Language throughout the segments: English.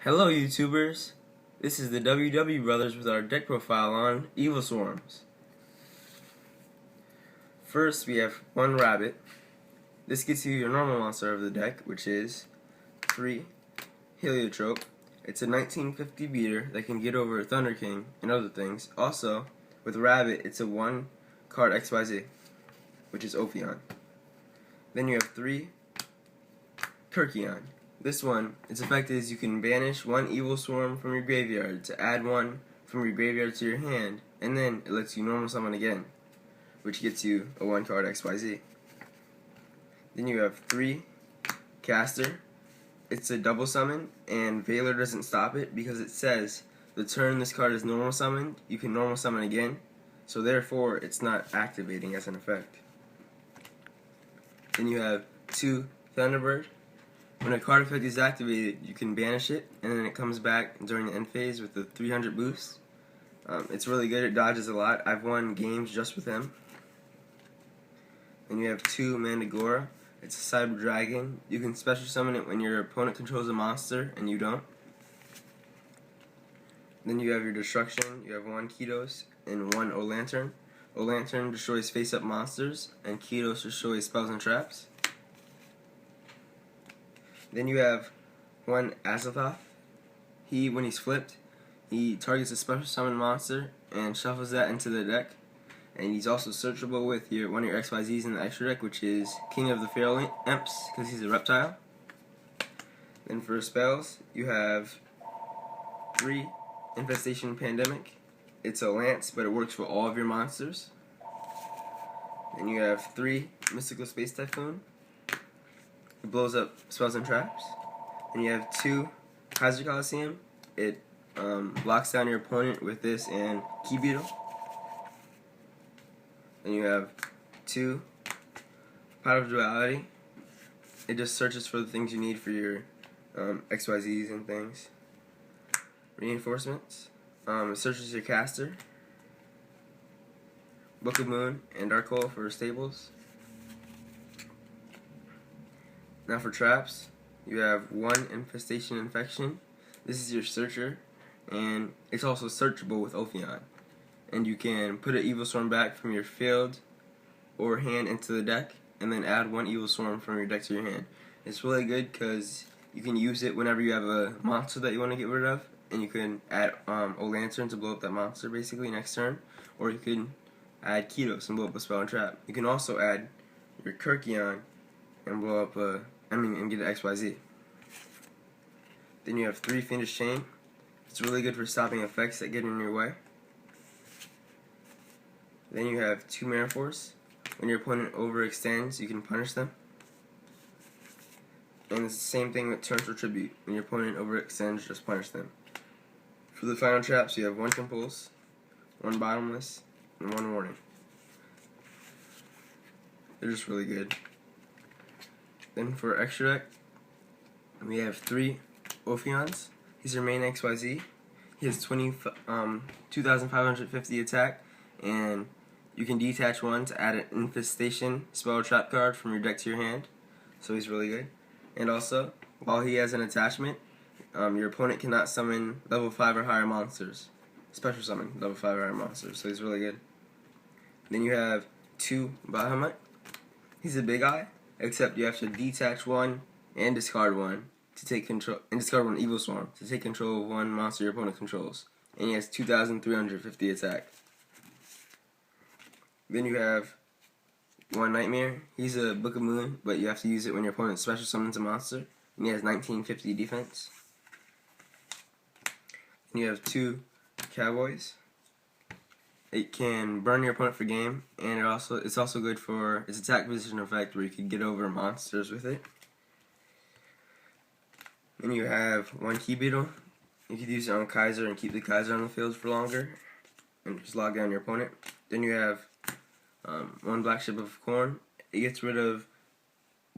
Hello YouTubers, this is the WW Brothers with our deck profile on Evil Swarms. First we have one rabbit. This gets you your normal monster of the deck, which is 3 Heliotrope. It's a 1950 beater that can get over Thunder King and other things. Also, with rabbit, it's a 1 card XYZ, which is Ophion. Then you have 3 Kirkion. This one, its effect is you can banish 1 Evil Swarm from your graveyard to add 1 from your graveyard to your hand, and then it lets you normal summon again, which gets you a 1 card XYZ. Then you have 3 Caster. It's a double summon, and Valor doesn't stop it because it says the turn this card is normal summoned, you can normal summon again, so therefore it's not activating as an effect. Then you have 2 Thunderbird. When a card effect is activated, you can banish it, and then it comes back during the end phase with the 300 boost. It's really good, it dodges a lot. I've won games just with him. Then you have 2 Mandragora. It's a Cyber Dragon. You can special summon it when your opponent controls a monster and you don't. Then you have your Destruction. You have 1 Kitos and 1 O-Lantern. O-Lantern destroys face-up monsters, and Kitos destroys spells and traps. Then you have 1 Azathoth. When he's flipped, he targets a special summon monster and shuffles that into the deck. And he's also searchable with one of your XYZs in the extra deck, which is King of the Feral Imps, because he's a reptile. Then for spells, you have 3 Infestation Pandemic. It's a lance, but it works for all of your monsters. Then you have 3 Mystical Space Typhoon. It blows up spells and traps. And you have 2 Kaiser Coliseum. It locks down your opponent with this and Key Beetle. Then you have 2 Pot of Duality. It just searches for the things you need for your XYZs and things. Reinforcements. It searches your caster. Book of Moon and Dark Hole for stables. Now for traps, you have 1 Infestation Infection. This is your searcher, and it's also searchable with Ophion. And you can put an Evil Swarm back from your field or hand into the deck, and then add 1 Evil Swarm from your deck to your hand. It's really good because you can use it whenever you have a monster that you want to get rid of, and you can add O-Lantern to blow up that monster basically next turn, or you can add Kitos and blow up a spell and trap. You can also add your Kirkion and blow up and get an XYZ. Then you have 3 Fiendish Chain. It's really good for stopping effects that get in your way. Then you have 2 Mana Force. When your opponent overextends, you can punish them. And it's the same thing with Torrential Tribute. When your opponent overextends, just punish them. For the final traps, you have 1 Compulse, 1 Bottomless, and 1 Warning. They're just really good. Then for extra deck, we have 3 Ophions. He's your main XYZ. He has 2,550 attack, and you can detach 1 to add an Infestation spell or trap card from your deck to your hand. So he's really good. And also, while he has an attachment, your opponent cannot summon level 5 or higher monsters. Special summon level 5 or higher monsters. So he's really good. Then you have 2 Bahamut. He's a big eye, except you have to detach 1 and discard 1 to take control, and discard 1 Evil Swarm to take control of 1 monster your opponent controls. And he has 2,350 attack. Then you have 1 Nightmare. He's a Book of Moon, but you have to use it when your opponent special summons a monster. And he has 1950 defense. And you have 2 Cowboys. It can burn your opponent for game, and it's also good for its attack position effect, where you can get over monsters with it. Then you have 1 Key Beetle. You could use it on Kaiser and keep the Kaiser on the field for longer, and just log down your opponent. Then you have 1 Black Ship of Corn. It gets rid of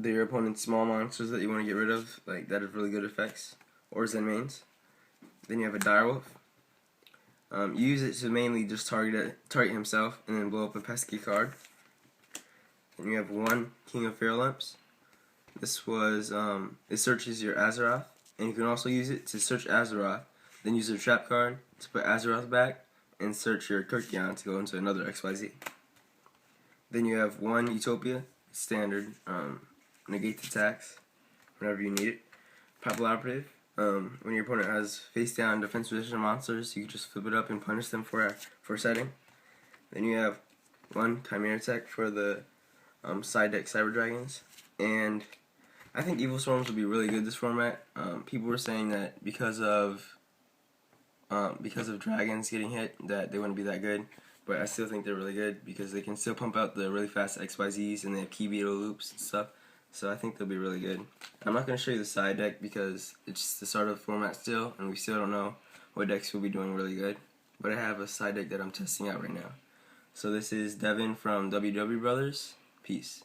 your opponent's small monsters that you want to get rid of, like that have really good effects, or Zen mains. Then you have a Direwolf. You use it to mainly just target himself and then blow up a pesky card. Then you have 1 King of Feral Imps. This was it searches your Azeroth and you can also use it to search Azeroth, then use your trap card to put Azeroth back, and search your Kirkion to go into another XYZ. Then you have 1 Utopia, standard, negate attacks whenever you need it. Popular Operative, when your opponent has face down defense position monsters, you can just flip it up and punish them for a setting. Then you have 1 Chimera Tech for the side deck Cyber Dragons, and I think Evil Storms would be really good this format. People were saying that because of dragons getting hit, that they wouldn't be that good, but I still think they're really good because they can still pump out the really fast XYZs and they have key beetle loops and stuff. So I think they'll be really good. I'm not going to show you the side deck because it's the start of the format still, and we still don't know what decks will be doing really good. But I have a side deck that I'm testing out right now. So this is Devin from WW Brothers. Peace.